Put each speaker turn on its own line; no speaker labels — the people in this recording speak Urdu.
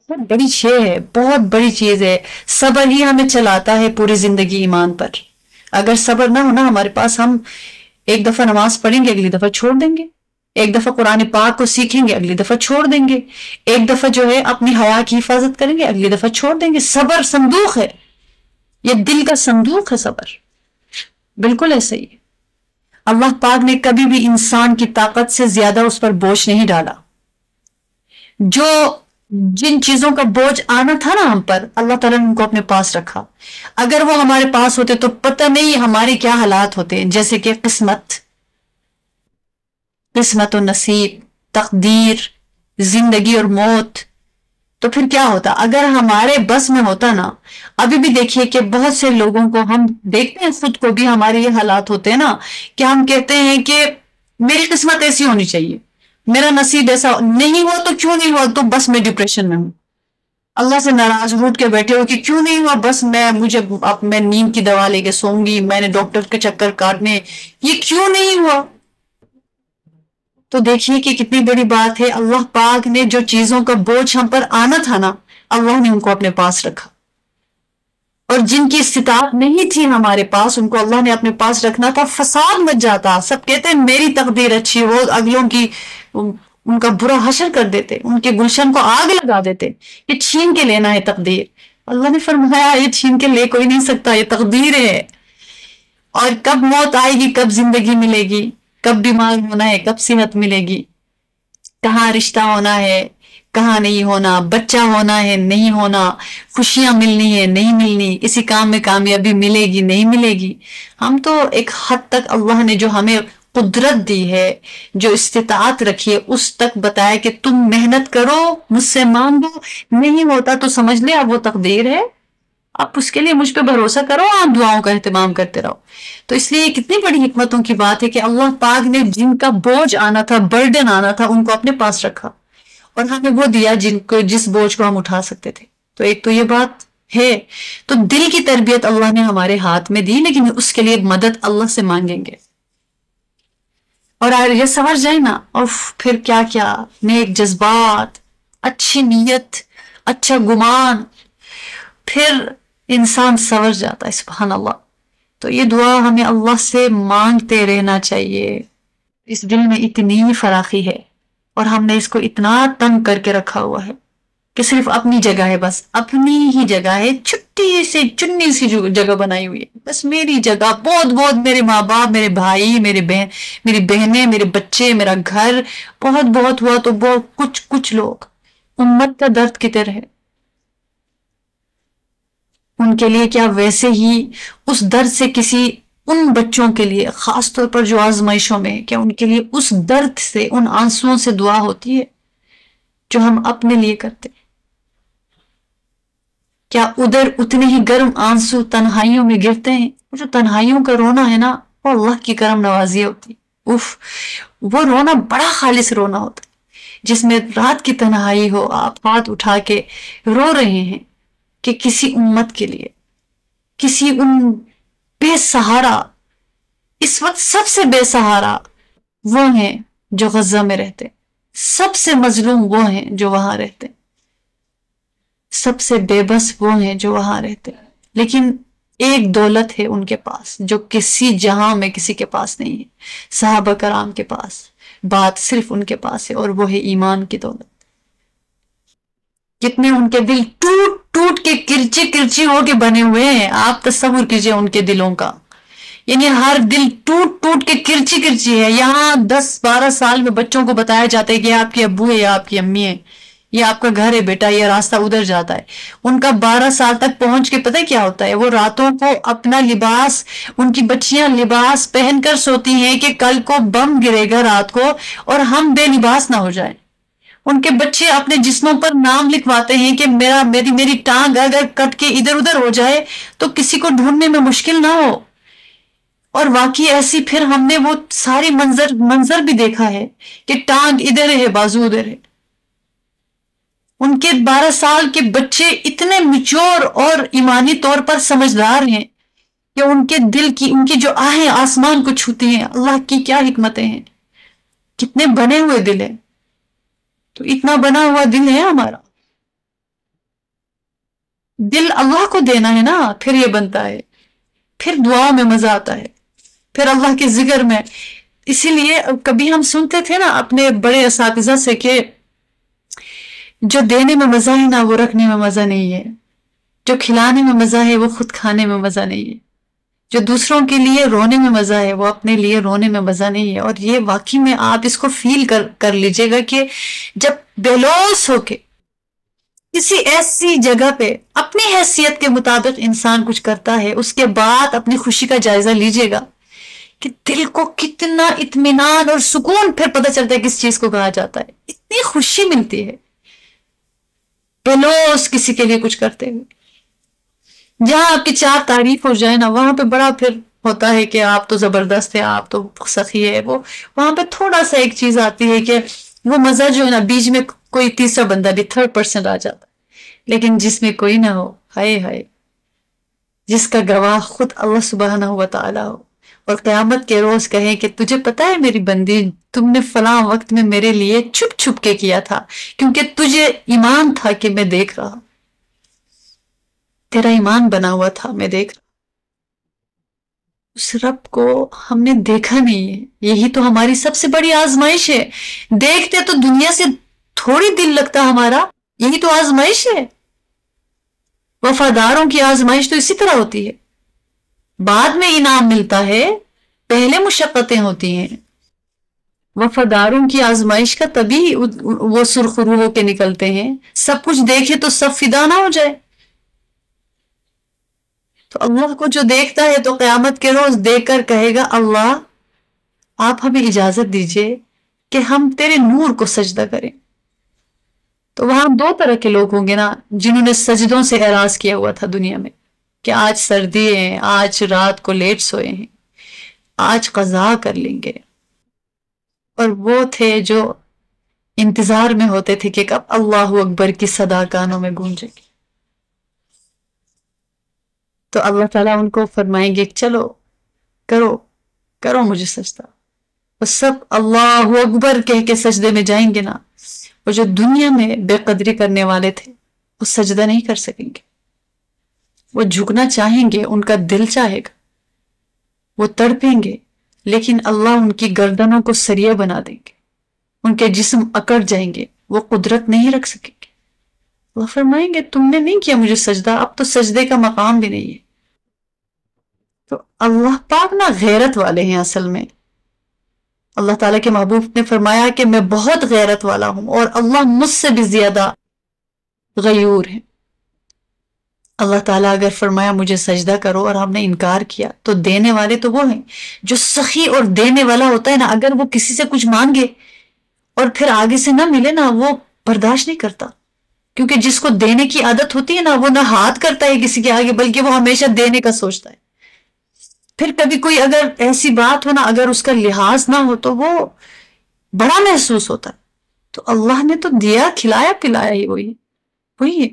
بہت بڑی شے ہے، بہت بڑی چیز ہے۔ صبر ہی ہمیں چلاتا ہے پوری زندگی ایمان پر۔ اگر صبر نہ ہونا ہمارے پاس، ہم ایک دفعہ نماز پڑھیں گے اگلی دفعہ چھوڑ دیں گے، ایک دفعہ قرآن پاک کو سیکھیں گے اگلی دفعہ چھوڑ دیں گے، ایک دفعہ جو ہے اپنی حیا کی حفاظت کریں گے اگلی دفعہ چھوڑ دیں گے۔ صبر صندوق ہے، یہ دل کا صندوق ہے صبر، بالکل ایسا ہی ہے۔ اللہ پاک نے کبھی بھی انسان کی طاقت سے زیادہ اس پر بوجھ نہیں ڈالا۔ جو جن چیزوں کا بوجھ آنا تھا نا ہم پر، اللہ تعالیٰ نے ان کو اپنے پاس رکھا۔ اگر وہ ہمارے پاس ہوتے تو پتہ نہیں ہمارے کیا حالات ہوتے، جیسے کہ قسمت و نصیب، تقدیر، زندگی اور موت۔ تو پھر کیا ہوتا اگر ہمارے بس میں ہوتا نا؟ ابھی بھی دیکھیے کہ بہت سے لوگوں کو ہم دیکھتے ہیں، خود کو بھی ہمارے یہ حالات ہوتے ہیں نا کہ ہم کہتے ہیں کہ میری قسمت ایسی ہونی چاہیے، میرا نصیب ایسا نہیں ہوا تو کیوں نہیں ہوا، تو بس میں ڈپریشن میں ہوں، اللہ سے ناراض روٹ کے بیٹھے ہو کہ کیوں نہیں ہوا، بس میں نیند کی دوا لے کے سوؤں گی، میں نے ڈاکٹر کے چکر کاٹنے، یہ کیوں نہیں ہوا۔ تو دیکھیے کہ کتنی بڑی بات ہے، اللہ پاک نے جو چیزوں کا بوجھ ہم پر آنا تھا نا، اللہ نے ان کو اپنے پاس رکھا، اور جن کی استطاعت نہیں تھی ہمارے پاس ان کو اللہ نے اپنے پاس رکھنا تھا۔ فساد مچ جاتا، سب کہتے ہیں میری تقدیر اچھی، وہ اگلوں کی ان کا برا حشر کر دیتے، ان کے گلشن کو آگ لگا دیتے، یہ چھین کے لینا ہے تقدیر۔ اللہ نے فرمایا یہ چھین کے لے کوئی نہیں سکتا، یہ تقدیر ہے، اور کب موت آئے گی، کب زندگی ملے گی، کب بیمار ہونا ہے، کب صحت ملے گی، کہاں رشتہ ہونا ہے، کہاں نہیں ہونا، بچہ ہونا ہے نہیں ہونا، خوشیاں ملنی ہے نہیں ملنی، کسی کام میں کامیابی ملے گی نہیں ملے گی۔ ہم تو ایک حد تک اللہ نے جو ہمیں قدرت دی ہے، جو استطاعت رکھی ہے، اس تک بتایا کہ تم محنت کرو، مجھ سے مانگو، نہیں ہوتا تو سمجھ لے اب وہ تقدیر ہے، آپ اس کے لیے مجھ پہ بھروسہ کرو، آپ دعاؤں کا اہتمام کرتے رہو۔ تو اس لیے کتنی بڑی حکمتوں کی بات ہے کہ اللہ پاک نے جن کا بوجھ آنا تھا، برڈن آنا تھا، ان کو اپنے پاس رکھا، اور ہمیں وہ دیا جس بوجھ کو ہم اٹھا سکتے تھے۔ تو ایک تو یہ بات ہے، تو دل کی تربیت اللہ نے ہمارے ہاتھ میں دی، لیکن اس کے لیے مدد اللہ سے مانگیں گے، اور یہ سمجھ جائیں نا، پھر کیا کیا نیک جذبات، اچھی نیت، اچھا گمان، پھر انسان سنور جاتا ہے، سبحان اللہ۔ تو یہ دعا ہمیں اللہ سے مانگتے رہنا چاہیے۔ اس دل میں اتنی فراخی ہے، اور ہم نے اس کو اتنا تنگ کر کے رکھا ہوا ہے کہ صرف اپنی جگہ ہے، بس اپنی ہی جگہ ہے، چھٹی سی چنی سی جگہ بنائی ہوئی ہے، بس میری جگہ، بہت بہت میرے ماں باپ، میرے بھائی، میری بہنیں، میرے بچے، میرا گھر، بہت بہت ہوا تو بہت کچھ لوگ امت کا درد کدھر ہے؟ ان کے لیے کیا ویسے ہی اس درد سے کسی ان بچوں کے لیے خاص طور پر جو آزمائشوں میں، کیا ان کے لیے اس درد سے، ان آنسوؤں سے دعا ہوتی ہے جو ہم اپنے لیے کرتے؟ کیا ادھر اتنے ہی گرم آنسو تنہائیوں میں گرتے ہیں؟ جو تنہائیوں کا رونا ہے نا، وہ اللہ کی کرم نوازی ہوتی، وہ رونا بڑا خالص رونا ہوتا ہے، جس میں رات کی تنہائی ہو، آپ ہاتھ اٹھا کے رو رہے ہیں کہ کسی امت کے لیے، کسی ان بے سہارا، اس وقت سب سے بے سہارا وہ ہیں جو غزہ میں رہتے، سب سے مظلوم وہ ہیں جو وہاں رہتے، سب سے بے بس وہ ہیں جو وہاں رہتے، لیکن ایک دولت ہے ان کے پاس جو کسی جہاں میں کسی کے پاس نہیں ہے۔ صحابہ کرام کے پاس بات صرف ان کے پاس ہے، اور وہ ہے ایمان کی دولت۔ کتنے ان کے دل ٹوٹ ٹوٹ کے کرچی ہو کے بنے ہوئے ہیں، آپ تصور کیجئے ان کے دلوں کا، یعنی ہر دل ٹوٹ ٹوٹ کے کرچی ہے۔ یہاں 10-12 سال میں بچوں کو بتایا جاتا ہے کہ آپ کی ابو ہے یا آپ کی امی ہے، یہ آپ کا گھر ہے بیٹا، یہ راستہ ادھر جاتا ہے۔ ان کا 12 سال تک پہنچ کے پتہ کیا ہوتا ہے؟ وہ راتوں کو اپنا لباس، ان کی بچیاں لباس پہن کر سوتی ہیں کہ کل کو بم گرے گا رات کو اور ہم بے لباس نہ ہو جائیں۔ ان کے بچے اپنے جسموں پر نام لکھواتے ہیں کہ میری ٹانگ اگر کٹ کے ادھر ادھر ہو جائے تو کسی کو ڈھونڈنے میں مشکل نہ ہو۔ اور واقعی ایسی پھر ہم نے وہ ساری منظر بھی دیکھا ہے کہ ٹانگ ادھر ہے، بازو ادھر ہے۔ ان کے 12 سال کے بچے اتنے میچور اور ایمانی طور پر سمجھدار ہیں کہ ان کے دل کی، ان کی جو آہیں آسمان کو چھوتی ہیں۔ اللہ کی کیا حکمتیں ہیں، کتنے بنے ہوئے دل ہیں۔ تو اتنا بنا ہوا دل ہے ہمارا، دل اللہ کو دینا ہے نا، پھر یہ بنتا ہے، پھر دعاؤں میں مزہ آتا ہے، پھر اللہ کے ذکر میں. اسی لیے کبھی ہم سنتے تھے نا اپنے بڑے اساتذہ سے کہ جو دینے میں مزہ ہے نا وہ رکھنے میں مزہ نہیں ہے، جو کھلانے میں مزہ ہے وہ خود کھانے میں مزہ نہیں ہے، جو دوسروں کے لیے رونے میں مزہ ہے وہ اپنے لیے رونے میں مزہ نہیں ہے. اور یہ واقعی میں آپ اس کو فیل کر لیجئے گا کہ جب بے لوث ہو کے کسی ایسی جگہ پہ اپنی حیثیت کے مطابق انسان کچھ کرتا ہے، اس کے بعد اپنی خوشی کا جائزہ لیجئے گا کہ دل کو کتنا اطمینان اور سکون پھر پتہ چلتا ہے کس چیز کو کہا جاتا ہے، اتنی خوشی ملتی ہے بے لوث کسی کے لیے کچھ کرتے ہوئے. جہاں آپ کی چار تعریف ہو جائے نا وہاں پہ بڑا پھر ہوتا ہے کہ آپ تو زبردست ہے، آپ تو سخی ہے، وہ وہاں پہ تھوڑا سا ایک چیز آتی ہے کہ وہ مزہ جو ہے نا بیچ میں کوئی تیسرا بندہ بھی 3rd person آ جاتا ہے. لیکن جس میں کوئی نہ ہو، ہائے ہائے، جس کا گواہ خود اللہ سبحانہ و تعالیٰ ہو اور قیامت کے روز کہے کہ تجھے پتا ہے میری بندی تم نے فلاں وقت میں میرے لیے چھپ چھپ کے کیا تھا کیونکہ تجھے ایمان تھا کہ میں دیکھ رہا، تیرا ایمان بنا ہوا تھا، میں دیکھ رہا. اس رب کو ہم نے دیکھا نہیں ہے، یہی تو ہماری سب سے بڑی آزمائش ہے. دیکھتے تو دنیا سے تھوڑی دل لگتا ہمارا، یہی تو آزمائش ہے. وفاداروں کی آزمائش تو اسی طرح ہوتی ہے، بعد میں انعام ملتا ہے، پہلے مشقتیں ہوتی ہیں. وفاداروں کی آزمائش کا تبھی وہ سرخرو ہو کے نکلتے ہیں. سب کچھ دیکھے تو سب فدا نہ ہو جائے. تو اللہ کو جو دیکھتا ہے تو قیامت کے روز دیکھ کر کہے گا اللہ آپ ہمیں اجازت دیجئے کہ ہم تیرے نور کو سجدہ کریں. تو وہاں 2 طرح کے لوگ ہوں گے نا جنہوں نے سجدوں سے اعراض کیا ہوا تھا دنیا میں کہ آج سردی ہے، آج رات کو لیٹ سوئے ہیں، آج قضا کر لیں گے. اور وہ تھے جو انتظار میں ہوتے تھے کہ کب اللہ اکبر کی صدا کانوں میں گونجے گی. تو اللہ تعالیٰ ان کو فرمائیں گے چلو کرو کرو مجھے سجدہ. وہ سب اللہ اکبر کہہ کے سجدے میں جائیں گے نا. وہ جو دنیا میں بے قدری کرنے والے تھے وہ سجدہ نہیں کر سکیں گے، وہ جھکنا چاہیں گے، ان کا دل چاہے گا، وہ تڑپیں گے، لیکن اللہ ان کی گردنوں کو سریہ بنا دیں گے، ان کے جسم اکڑ جائیں گے، وہ قدرت نہیں رکھ سکیں گے. وہ فرمائیں گے تم نے نہیں کیا مجھے سجدہ، اب تو سجدے کا مقام بھی نہیں ہے. تو اللہ پاک نا غیرت والے ہیں اصل میں. اللہ تعالیٰ کے محبوب نے فرمایا کہ میں بہت غیرت والا ہوں اور اللہ مجھ سے بھی زیادہ غیور ہے. اللہ تعالیٰ اگر فرمایا مجھے سجدہ کرو اور ہم نے انکار کیا تو دینے والے تو وہ ہیں جو سخی اور دینے والا ہوتا ہے نا. اگر وہ کسی سے کچھ مانگے اور پھر آگے سے نہ ملے نا وہ برداشت نہیں کرتا، کیونکہ جس کو دینے کی عادت ہوتی ہے نا وہ نہ ہاتھ کرتا ہے کسی کے آگے بلکہ وہ ہمیشہ دینے کا سوچتا ہے. پھر کبھی کوئی اگر ایسی بات ہو نا اگر اس کا لحاظ نہ ہو تو وہ بڑا محسوس ہوتا ہے. تو اللہ نے تو دیا، کھلایا پلایا ہی وہی ہے.